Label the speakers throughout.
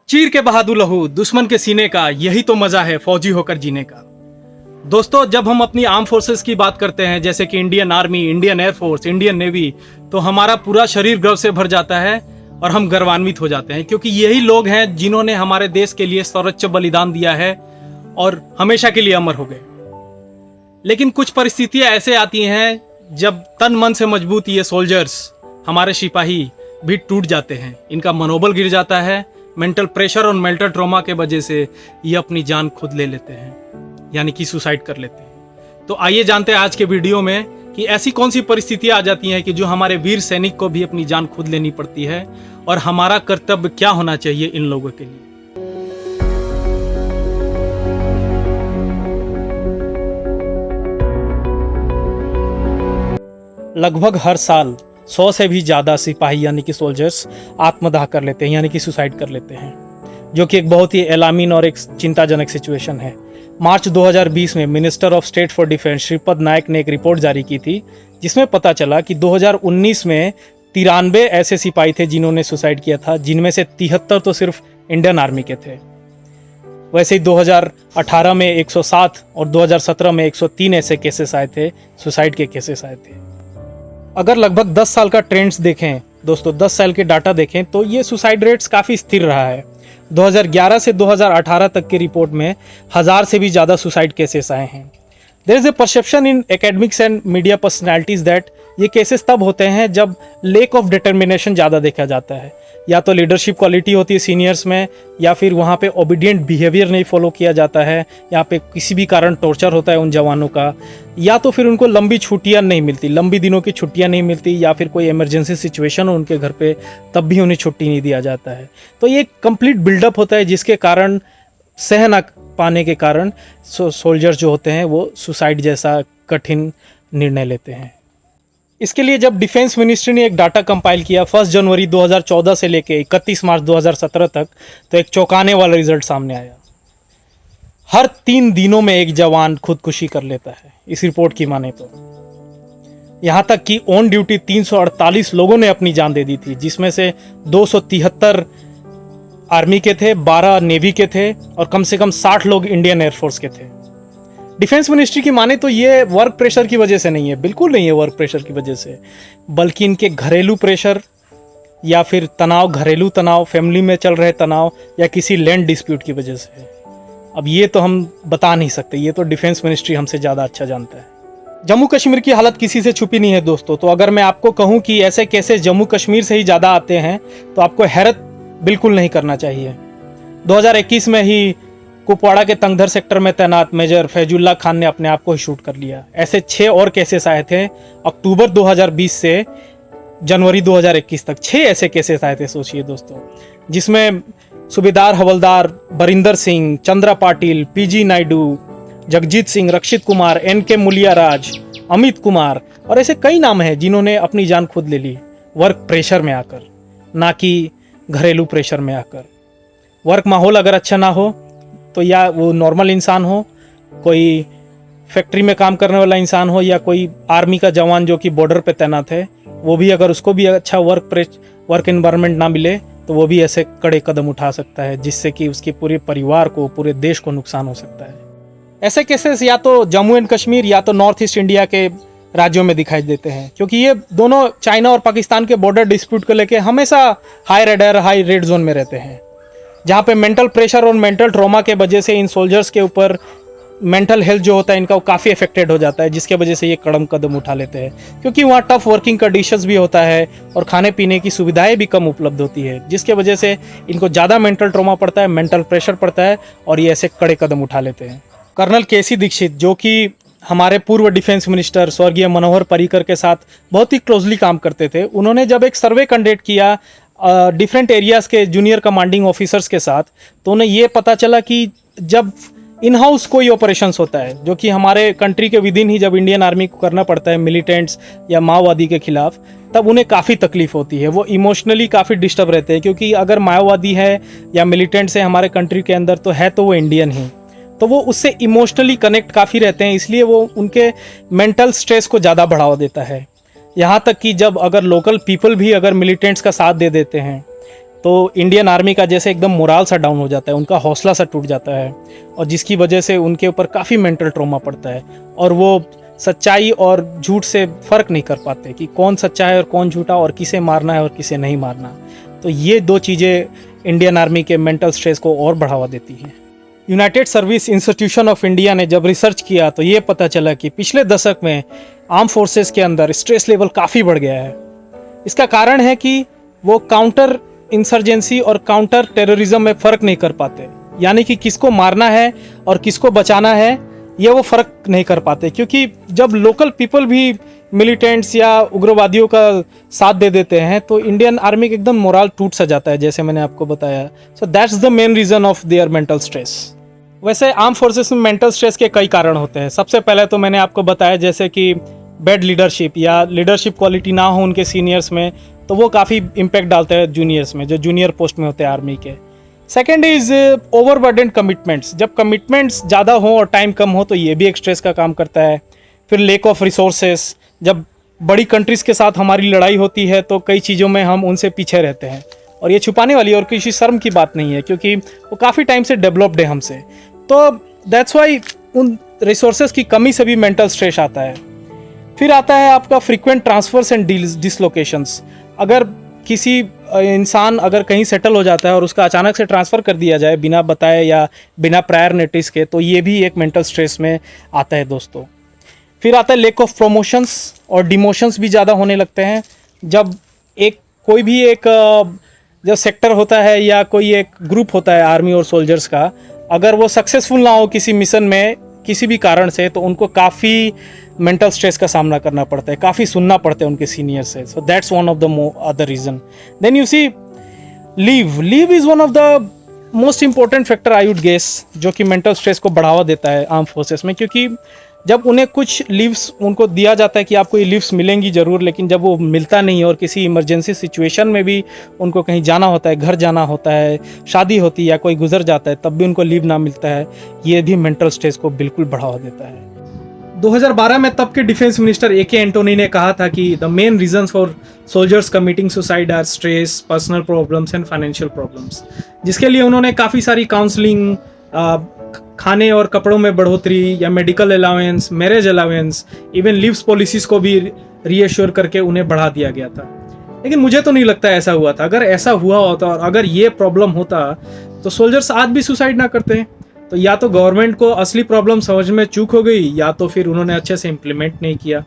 Speaker 1: चीर के बहा दूं लहू दुश्मन के सीने का, यही तो मजा है फौजी होकर जीने का। दोस्तों, जब हम अपनी आर्म फोर्सेस की बात करते हैं, जैसे कि Indian army, Indian air force, Indian navy, तो हमारा पूरा शरीर गर्व से भर जाता है और हम गर्वान्वित हो जाते हैं, क्योंकि यही लोग हैं जिन्होंने हमारे देश के लिए सर्वोच्च बलिदान दिया है और हमेशा के लिए अमर हो गए। लेकिन कुछ परिस्थितियां ऐसे आती हैं जब तन मन से मजबूत ये सोल्जर्स, हमारे सिपाही भी टूट जाते हैं, इनका मनोबल गिर जाता है। मेंटल प्रेशर और मेंटल ट्रॉमा के वजह से ये अपनी जान खुद ले लेते हैं, यानी कि सुसाइड कर लेते हैं। तो आइए जानते हैं आज के वीडियो में कि ऐसी कौन सी परिस्थितियां आ जाती हैं कि जो हमारे वीर सैनिक को भी अपनी जान खुद लेनी पड़ती है, और हमारा कर्तव्य क्या होना चाहिए इन लोगों के लिए। लगभग हर साल 100 से भी ज़्यादा सिपाही यानी कि सोल्जर्स आत्मदाह कर लेते हैं, यानी कि सुसाइड कर लेते हैं, जो कि एक बहुत ही एलार्मिंग और एक चिंताजनक सिचुएशन है। मार्च 2020 में minister of state for defence Shripad Naik ने एक रिपोर्ट जारी की थी, जिसमें पता चला कि 2019 में 93 ऐसे सिपाही थे जिन्होंने सुसाइड किया था, जिनमें से 73 तो सिर्फ इंडियन आर्मी के थे। वैसे ही 2018 में 107 और 2017 में 103 ऐसे केसेस आए थे, सुसाइड के केसेस आए थे। अगर लगभग 10 साल का ट्रेंड्स देखें दोस्तों, 10 साल के डाटा देखें, तो ये सुसाइड रेट्स काफ़ी स्थिर रहा है। 2011 से 2018 तक की रिपोर्ट में 1000 से भी ज़्यादा सुसाइड केसेस आए हैं। There is a perception in academics and media personalities that ये केसेस तब होते हैं जब लेक ऑफ डिटर्मिनेशन ज़्यादा देखा जाता है, या तो लीडरशिप क्वालिटी होती है सीनियर्स में, या फिर वहाँ पे ओबीडियंट बिहेवियर नहीं फॉलो किया जाता है, यहाँ पे किसी भी कारण टॉर्चर होता है उन जवानों का, या तो फिर उनको लंबी छुट्टियाँ नहीं मिलती, लंबी दिनों की छुट्टियाँ नहीं मिलती, या फिर कोई इमरजेंसी सिचुएशन हो उनके घर पे, तब भी उन्हें छुट्टी नहीं दिया जाता है। तो ये कंप्लीट बिल्डअप होता है, जिसके कारण सह न पाने के कारण सोल्जर्स जो होते हैं वो सुसाइड जैसा कठिन निर्णय लेते हैं। इसके लिए जब डिफेंस मिनिस्ट्री ने एक डाटा कंपाइल किया 1 जनवरी 2014 से लेके 31 मार्च 2017 तक, तो एक चौंकाने वाला रिजल्ट सामने आया। हर 3 दिनों में एक जवान खुदकुशी कर लेता है, इस रिपोर्ट की माने तो। यहाँ तक कि ऑन ड्यूटी 348 लोगों ने अपनी जान दे दी थी, जिसमें से 273 आर्मी के थे, 12 नेवी के थे, और कम से कम 60 लोग इंडियन एयरफोर्स के थे। डिफेंस मिनिस्ट्री की माने तो ये वर्क प्रेशर की वजह से नहीं है, बिल्कुल नहीं है वर्क प्रेशर की वजह से, बल्कि इनके घरेलू प्रेशर या फिर तनाव, घरेलू तनाव, फैमिली में चल रहे तनाव, या किसी लैंड डिस्प्यूट की वजह से। अब ये तो हम बता नहीं सकते, ये तो डिफेंस मिनिस्ट्री हमसे ज़्यादा अच्छा जानता है। जम्मू कश्मीर की हालत किसी से छुपी नहीं है दोस्तों। तो अगर मैं आपको कहूँ कि ऐसे केसेस जम्मू कश्मीर से ही ज़्यादा आते हैं, तो आपको हैरत बिल्कुल नहीं करना चाहिए। 2021 में ही कुपवाड़ा के तंगधर सेक्टर में तैनात मेजर फैजुल्ला खान ने अपने आप को ही शूट कर लिया। ऐसे 6 और केसेस आए थे अक्टूबर 2020 से जनवरी 2021 तक। 6 ऐसे केसेस आए थे, सोचिए दोस्तों, जिसमें सूबेदार हवलदार बरिंदर सिंह, चंद्रा पाटिल, पीजी नायडू, जगजीत सिंह, रक्षित कुमार, NK मुलियाराज, अमित कुमार, और ऐसे कई नाम हैं जिन्होंने अपनी जान खुद ले ली वर्क प्रेशर में आकर, ना कि घरेलू प्रेशर में आकर। वर्क माहौल अगर अच्छा ना हो, तो या वो नॉर्मल इंसान हो, कोई फैक्ट्री में काम करने वाला इंसान हो, या कोई आर्मी का जवान जो कि बॉर्डर पे तैनात है, वो भी अगर उसको भी अच्छा वर्क एनवायरनमेंट ना मिले, तो वो भी ऐसे कड़े कदम उठा सकता है, जिससे कि उसके पूरे परिवार को, पूरे देश को नुकसान हो सकता है। ऐसे केसेस या तो जम्मू एंड कश्मीर या तो नॉर्थ ईस्ट इंडिया के राज्यों में दिखाई देते हैं, क्योंकि ये दोनों चाइना और पाकिस्तान के बॉर्डर डिस्प्यूट को लेके हमेशा हाई रेड जोन में रहते हैं, जहाँ पे मेंटल प्रेशर और मेंटल ट्रॉमा के वजह से इन सोल्जर्स के ऊपर मेंटल हेल्थ जो होता है इनका, वो काफ़ी अफेक्टेड हो जाता है, जिसके वजह से ये कदम उठा लेते हैं। क्योंकि वहाँ टफ वर्किंग कंडीशंस भी होता है और खाने पीने की सुविधाएं भी कम उपलब्ध होती है, जिसके वजह से इनको ज़्यादा मेंटल ट्रॉमा पड़ता है, मेंटल प्रेशर पड़ता है, और ये ऐसे कड़े कदम उठा लेते हैं। कर्नल KC दीक्षित, जो कि हमारे पूर्व डिफेंस मिनिस्टर स्वर्गीय मनोहर पर्रिकर के साथ बहुत ही क्लोजली काम करते थे, उन्होंने जब एक सर्वे कंडक्ट किया डिफरेंट एरियाज के जूनियर कमांडिंग ऑफिसर्स के साथ, तो उन्हें ये पता चला कि जब इन हाउस कोई ऑपरेशंस होता है, जो कि हमारे कंट्री के विदिन ही जब इंडियन आर्मी को करना पड़ता है मिलिटेंट्स या माओवादी के खिलाफ, तब उन्हें काफ़ी तकलीफ होती है, वो इमोशनली काफ़ी डिस्टर्ब रहते हैं, क्योंकि अगर माओवादी है या मिलिटेंट्स है हमारे कंट्री के अंदर, तो है तो वो इंडियन ही, तो वो उससे इमोशनली कनेक्ट काफ़ी रहते हैं, इसलिए वो उनके मेंटल स्ट्रेस को ज़्यादा बढ़ावा देता है। यहाँ तक कि जब अगर लोकल पीपल भी अगर मिलिटेंट्स का साथ दे देते हैं, तो इंडियन आर्मी का जैसे एकदम मोराल सा डाउन हो जाता है, उनका हौसला सा टूट जाता है, और जिसकी वजह से उनके ऊपर काफ़ी मेंटल ट्रॉमा पड़ता है, और वो सच्चाई और झूठ से फ़र्क नहीं कर पाते कि कौन सच्चा है और कौन झूठा, और किसे मारना है और किसे नहीं मारना। तो ये दो चीज़ें इंडियन आर्मी के मेंटल स्ट्रेस को और बढ़ावा देती हैं। United service institution of India ने जब रिसर्च किया तो ये पता चला कि पिछले दशक में आर्म फोर्सेस के अंदर स्ट्रेस लेवल काफ़ी बढ़ गया है। इसका कारण है कि वो काउंटर इंसर्जेंसी और काउंटर टेररिज्म में फ़र्क नहीं कर पाते, यानी कि किसको मारना है और किसको बचाना है ये वो फ़र्क नहीं कर पाते, क्योंकि जब लोकल पीपल भी मिलिटेंट्स या उग्रवादियों का साथ दे देते हैं तो इंडियन आर्मी का एकदम मोराल टूट सा जाता है, जैसे मैंने आपको बताया। So that's the main reason of their mental stress. वैसे आर्म फोर्सेस में मेंटल स्ट्रेस के कई कारण होते हैं। सबसे पहले तो मैंने आपको बताया जैसे कि बैड लीडरशिप या लीडरशिप क्वालिटी ना हो उनके सीनियर्स में, तो वो काफ़ी इम्पैक्ट डालते हैं जूनियर्स में, जो जूनियर पोस्ट में होते हैं आर्मी के। Second is overburden commitments. जब कमिटमेंट्स ज़्यादा हों और टाइम कम हो तो ये भी एक स्ट्रेस का काम करता है। फिर लेक ऑफ रिसोर्सेस, जब बड़ी कंट्रीज़ के साथ हमारी लड़ाई होती है तो कई चीज़ों में हम उनसे पीछे रहते हैं, और ये छुपाने वाली और किसी शर्म की बात नहीं है, क्योंकि वो काफ़ी टाइम से डेवलप्ड है हमसे। तो दैट्स वाई उन रिसोर्सेज की कमी से भी मेंटल स्ट्रेस आता है। फिर आता है आपका फ्रीक्वेंट ट्रांसफर्स एंड डिसलोकेशंस। अगर किसी इंसान अगर कहीं सेटल हो जाता है और उसका अचानक से ट्रांसफ़र कर दिया जाए बिना बताए या बिना प्रायर नोटिस के, तो ये भी एक मेंटल स्ट्रेस में आता है दोस्तों। फिर आता है लेक ऑफ प्रमोशंस और डिमोशंस भी ज़्यादा होने लगते हैं। जब कोई भी एक जब सेक्टर होता है या कोई एक ग्रुप होता है आर्मी और सोल्जर्स का, अगर वो सक्सेसफुल ना हो किसी मिशन में किसी भी कारण से, तो उनको काफ़ी मेंटल स्ट्रेस का सामना करना पड़ता है, काफ़ी सुनना पड़ता है उनके सीनियर से। So that's one of the other reason. Then you see leave is one of the most important factor I would guess, जो कि मेंटल स्ट्रेस को बढ़ावा देता है आर्म फोर्सेस में, क्योंकि जब उन्हें कुछ लीव्स उनको दिया जाता है कि आपको ये लीव्स मिलेंगी ज़रूर, लेकिन जब वो मिलता नहीं है और किसी इमरजेंसी सिचुएशन में भी उनको कहीं जाना होता है, घर जाना होता है, शादी होती है या कोई गुजर जाता है, तब भी उनको लीव ना मिलता है, ये भी मेंटल स्ट्रेस को बिल्कुल बढ़ावा देता है। 2012 में तब के डिफेंस मिनिस्टर ए के एंटोनी ने कहा था कि the main reasons for soldiers committing suicide are stress, personal problems and financial problems, जिसके लिए उन्होंने काफ़ी सारी काउंसलिंग, खाने और कपड़ों में बढ़ोतरी या medical allowance, marriage allowance, even leaves policies को भी रीएश्योर करके उन्हें बढ़ा दिया गया था। लेकिन मुझे तो नहीं लगता ऐसा हुआ था। अगर ऐसा हुआ होता और अगर ये प्रॉब्लम होता तो सोल्जर्स आज भी सुसाइड ना करते। तो या तो गवर्नमेंट को असली प्रॉब्लम समझ में चूक हो गई, या तो फिर उन्होंने अच्छे से इम्प्लीमेंट नहीं किया।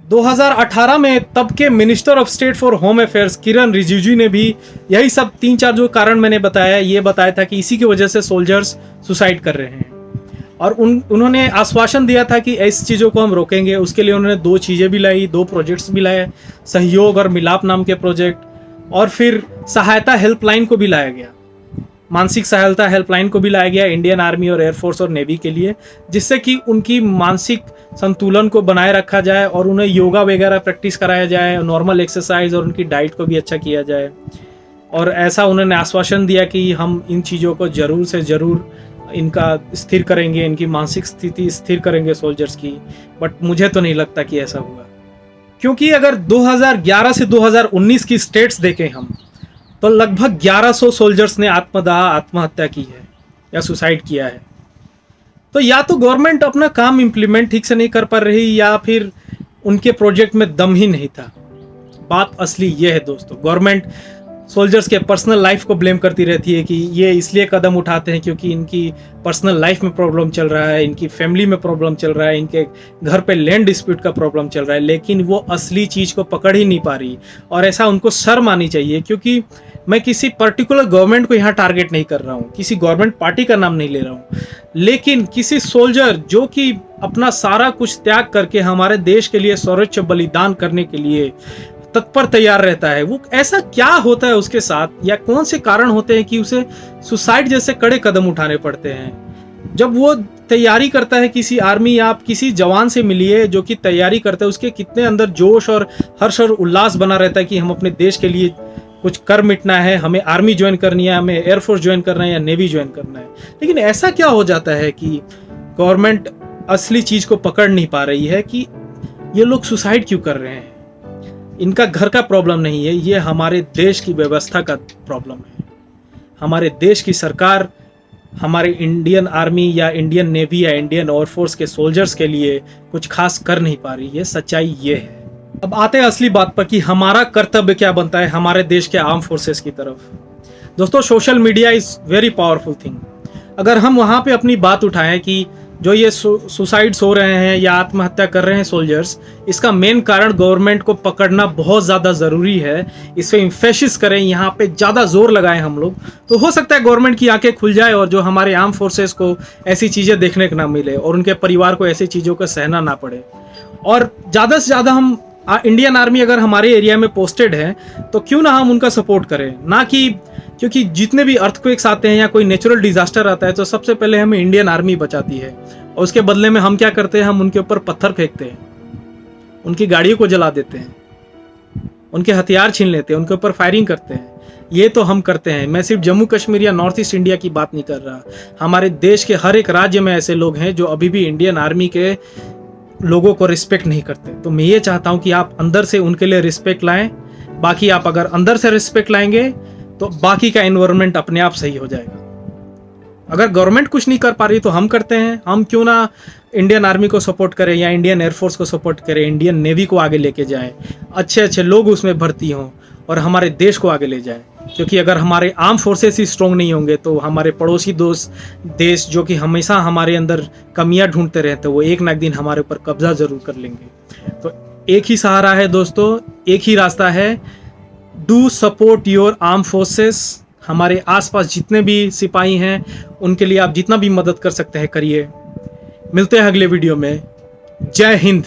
Speaker 1: 2018 में तब के minister of state for home affairs Kiren Rijiju ने भी यही सब 3-4 जो कारण मैंने बताया, ये बताया था कि इसी की वजह से सोल्जर्स सुसाइड कर रहे हैं, और उन्होंने आश्वासन दिया था कि ऐसी चीज़ों को हम रोकेंगे। उसके लिए उन्होंने 2 चीज़ें भी लाई, 2 प्रोजेक्ट्स भी लाए, सहयोग और मिलाप नाम के प्रोजेक्ट, और फिर सहायता हेल्पलाइन को भी लाया गया, मानसिक सहायता हेल्पलाइन को भी लाया गया इंडियन आर्मी और एयरफोर्स और नेवी के लिए, जिससे कि उनकी मानसिक संतुलन को बनाए रखा जाए और उन्हें योगा वगैरह प्रैक्टिस कराया जाए, नॉर्मल एक्सरसाइज और उनकी डाइट को भी अच्छा किया जाए। और ऐसा उन्होंने आश्वासन दिया कि हम इन चीज़ों को ज़रूर से ज़रूर इनका स्थिर करेंगे, इनकी मानसिक स्थिति स्थिर करेंगे सोल्जर्स की। बट मुझे तो नहीं लगता कि ऐसा हुआ, क्योंकि अगर 2011 से 2019 की स्टेट्स देखें हम, तो लगभग 1100 सोल्जर्स ने आत्महत्या की है या सुसाइड किया है। तो या तो गवर्नमेंट अपना काम इम्प्लीमेंट ठीक से नहीं कर पा रही, या फिर उनके प्रोजेक्ट में दम ही नहीं था। बात असली ये है दोस्तों, गवर्नमेंट सोल्जर्स के पर्सनल लाइफ को ब्लेम करती रहती है कि ये इसलिए कदम उठाते हैं क्योंकि इनकी पर्सनल लाइफ में प्रॉब्लम चल रहा है, इनकी फैमिली में प्रॉब्लम चल रहा है, इनके घर पे लैंड डिस्प्यूट का प्रॉब्लम चल रहा है, लेकिन वो असली चीज़ को पकड़ ही नहीं पा रही। और ऐसा उनको शर्म आनी चाहिए, क्योंकि मैं किसी पर्टिकुलर गवर्नमेंट को यहाँ टारगेट नहीं कर रहा हूँ, किसी गवर्नमेंट पार्टी का नाम नहीं ले रहा हूँ, लेकिन किसी सोल्जर जो कि अपना सारा कुछ त्याग करके हमारे देश के लिए सर्वोच्च बलिदान करने के लिए तत्पर तैयार रहता है, वो ऐसा क्या होता है उसके साथ, या कौन से कारण होते हैं कि उसे सुसाइड जैसे कड़े कदम उठाने पड़ते हैं। जब वो तैयारी करता है किसी आर्मी, या आप किसी जवान से मिलिए जो कि तैयारी करता है, उसके कितने अंदर जोश और हर्ष और उल्लास बना रहता है कि हम अपने देश के लिए कुछ कर मिटना है, हमें आर्मी ज्वाइन करनी है, हमें एयरफोर्स ज्वाइन करना है या नेवी ज्वाइन करना है। लेकिन ऐसा क्या हो जाता है कि गवर्नमेंट असली चीज़ को पकड़ नहीं पा रही है कि ये लोग सुसाइड क्यों कर रहे हैं। इनका घर का प्रॉब्लम नहीं है, ये हमारे देश की व्यवस्था का प्रॉब्लम है। हमारे देश की सरकार हमारे इंडियन आर्मी या इंडियन नेवी या इंडियन एयरफोर्स के सोल्जर्स के लिए कुछ खास कर नहीं पा रही है। सच्चाई ये है। अब आते हैं असली बात पर कि हमारा कर्तव्य क्या बनता है हमारे देश के आर्म फोर्सेस की तरफ। दोस्तों, social media is very powerful thing. अगर हम वहाँ पे अपनी बात उठाएं कि जो ये सुसाइड्स हो रहे हैं या आत्महत्या कर रहे हैं सोल्जर्स, इसका मेन कारण गवर्नमेंट को पकड़ना बहुत ज़्यादा ज़रूरी है। इस पर इम्फेसिस करें, यहाँ पे ज़्यादा जोर लगाएं हम लोग, तो हो सकता है गवर्नमेंट की आंखें खुल जाए और जो हमारे आर्म फोर्सेस को ऐसी चीज़ें देखने को ना मिले और उनके परिवार को ऐसी चीज़ों को सहना ना पड़े। और ज़्यादा से ज़्यादा हम इंडियन आर्मी अगर हमारे एरिया में पोस्टेड है तो क्यों ना हम उनका सपोर्ट करें, ना कि क्योंकि जितने भी अर्थक्वेक्स आते हैं या कोई नेचुरल डिजास्टर आता है तो सबसे पहले हमें इंडियन आर्मी बचाती है और उसके बदले में हम क्या करते हैं, हम उनके ऊपर पत्थर फेंकते हैं, उनकी गाड़ियों को जला देते हैं, उनके हथियार छीन लेते हैं, उनके ऊपर फायरिंग करते हैं। ये तो हम करते हैं। मैं सिर्फ जम्मू कश्मीर या नॉर्थ ईस्ट इंडिया की बात नहीं कर रहा। हमारे देश के हर एक राज्य में ऐसे लोग हैं जो अभी भी इंडियन आर्मी के लोगों को रिस्पेक्ट नहीं करते। तो मैं ये चाहता हूं कि आप अंदर से उनके लिए रिस्पेक्ट लाएं। बाकी आप अगर अंदर से रिस्पेक्ट लाएंगे तो बाकी का एनवायरनमेंट अपने आप सही हो जाएगा। अगर गवर्नमेंट कुछ नहीं कर पा रही तो हम करते हैं। हम क्यों ना इंडियन आर्मी को सपोर्ट करें या इंडियन एयरफोर्स को सपोर्ट करें, इंडियन नेवी को आगे लेके जाएं, अच्छे अच्छे लोग उसमें भर्ती हों और हमारे देश को आगे ले जाएं। क्योंकि अगर हमारे आर्म फोर्सेस ही स्ट्रॉन्ग नहीं होंगे तो हमारे पड़ोसी देश जो कि हमेशा हमारे अंदर कमियां ढूंढते रहते हैं, वो एक ना एक दिन हमारे ऊपर कब्जा जरूर कर लेंगे। तो एक ही सहारा है दोस्तों, एक ही रास्ता है, do support your arm forces. हमारे आसपास जितने भी सिपाही हैं उनके लिए आप जितना भी मदद कर सकते हैं करिए। मिलते हैं अगले वीडियो में। जय हिंद।